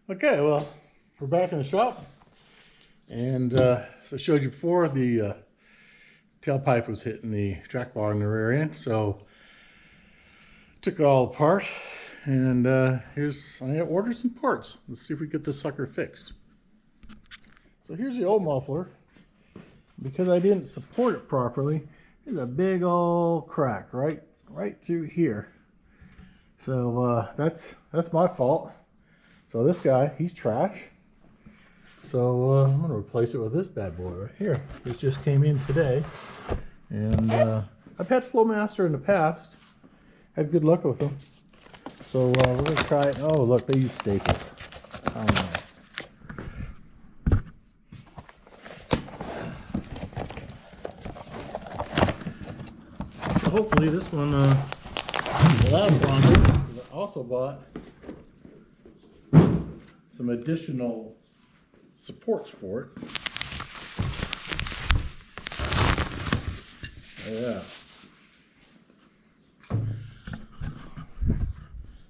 Okay, well, we're back in the shop, and as I showed you before, the tailpipe was hitting the track bar in the rear end, so took it all apart, and I ordered some parts. Let's see if we get this sucker fixed. So here's the old muffler. Because I didn't support it properly, there's a big old crack right through here. So that's my fault. So this guy, he's trash. So I'm gonna replace it with this bad boy right here. This just came in today, and I've had Flowmaster in the past. Had good luck with them. So we're gonna try it. Oh look, they use staples. How nice. So hopefully this one will last longer. I also bought some additional supports for it. Yeah.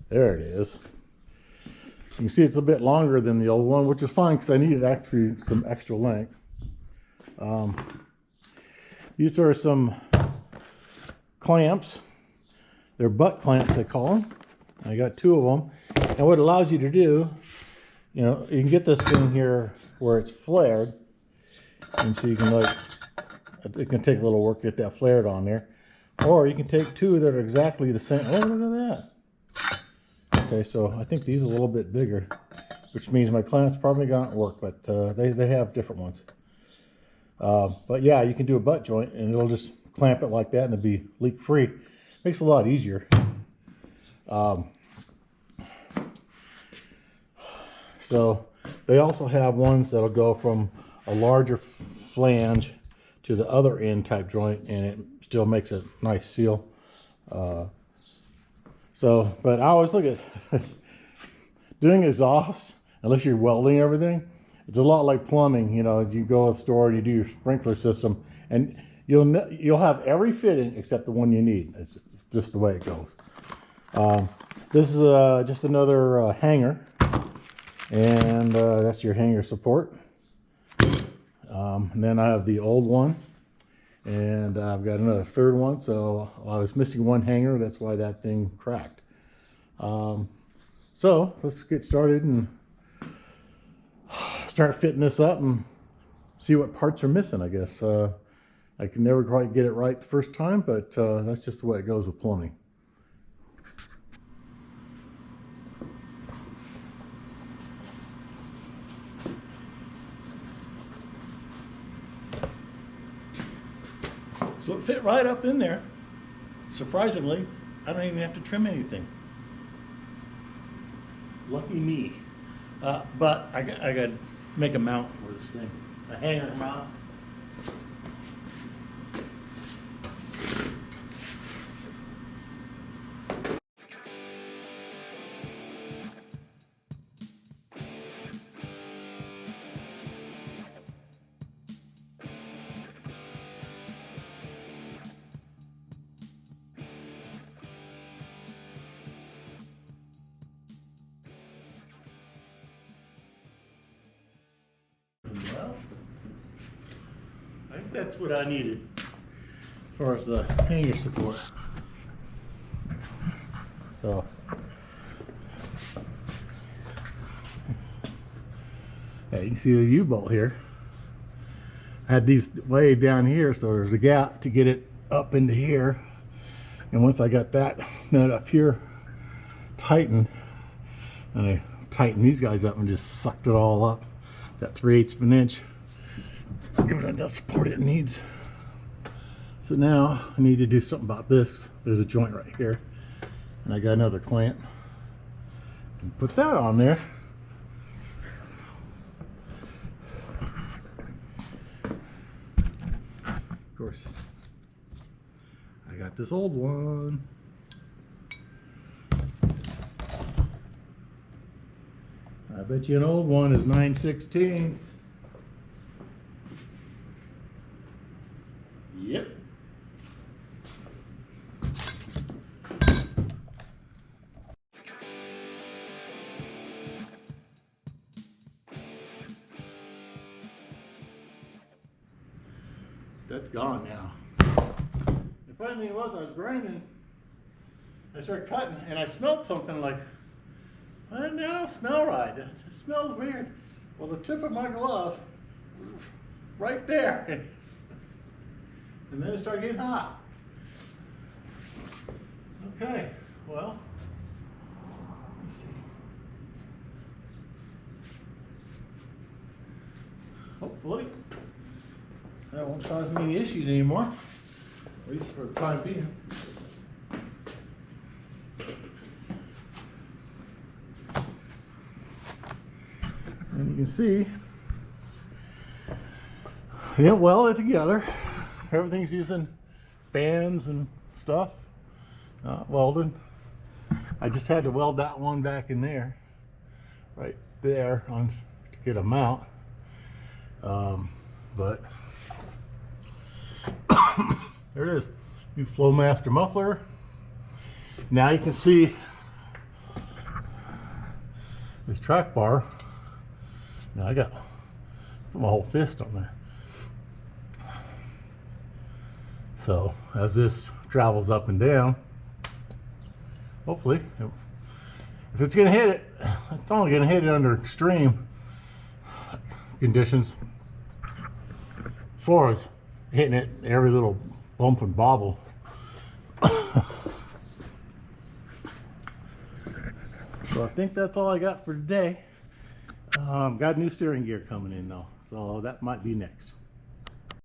There it is. You can see it's a bit longer than the old one, which is fine because I needed actually some extra length. These are some clamps. They're butt clamps, they call them. I got two of them. And what it allows you to do, you know, you can get this thing here where it's flared. And so you can it can take a little work to get that flared on there. Or you can take two that are exactly the same. Oh, look at that. Okay, so I think these are a little bit bigger, which means my clamps probably don't work, but they have different ones. But yeah, you can do a butt joint and it'll just clamp it like that and it'll be leak free. Makes it a lot easier. So they also have ones that'll go from a larger flange to the other end type joint, and it still makes a nice seal. But I always look at doing exhausts, unless you're welding everything, it's a lot like plumbing. You know, you go to the store and you do your sprinkler system, and you'll have every fitting except the one you need. It's just the way it goes. This is just another hanger, and that's your hanger support. And then I have the old one, and I've got another third one. So I was missing one hanger. That's why that thing cracked. So let's get started and start fitting this up and see what parts are missing, I guess. I can never quite get it right the first time, but that's just the way it goes with plumbing. So it fit right up in there. Surprisingly, I don't even have to trim anything. Lucky me. But I got to make a mount for this thing. A hanger mount. Well, I think that's what I needed as far as the hanger support. So, yeah, you can see the U-bolt here. I had these way down here, so there's a gap to get it up into here. And once I got that nut up here tightened, and I tightened these guys up and just sucked it all up. That 3/8 of an inch. Give it enough support it needs. So now I need to do something about this. There's a joint right here, and I got another clamp. And put that on there. Of course, I got this old one. I bet you an old one is 9/16. Yep. that's gone now. The funny thing was, I was grinding, I started cutting, and I smelled something like, I don't smell right. It smells weird. Well, the tip of my glove, right there, and then it started getting hot. Okay, well, let's see. Hopefully, that won't cause me any issues anymore, at least for the time being. And you can see, I didn't weld it together. Everything's using bands and stuff, not welded. I just had to weld that one back in there, right there, to get a mount. But there it is, new Flowmaster muffler. Now you can see this track bar. Now I got put my whole fist on there. So as this travels up and down, hopefully, if it's gonna hit it, it's only gonna hit it under extreme conditions. As far as hitting it every little bump and bobble. So I think that's all I got for today. Got new steering gear coming in though, so that might be next.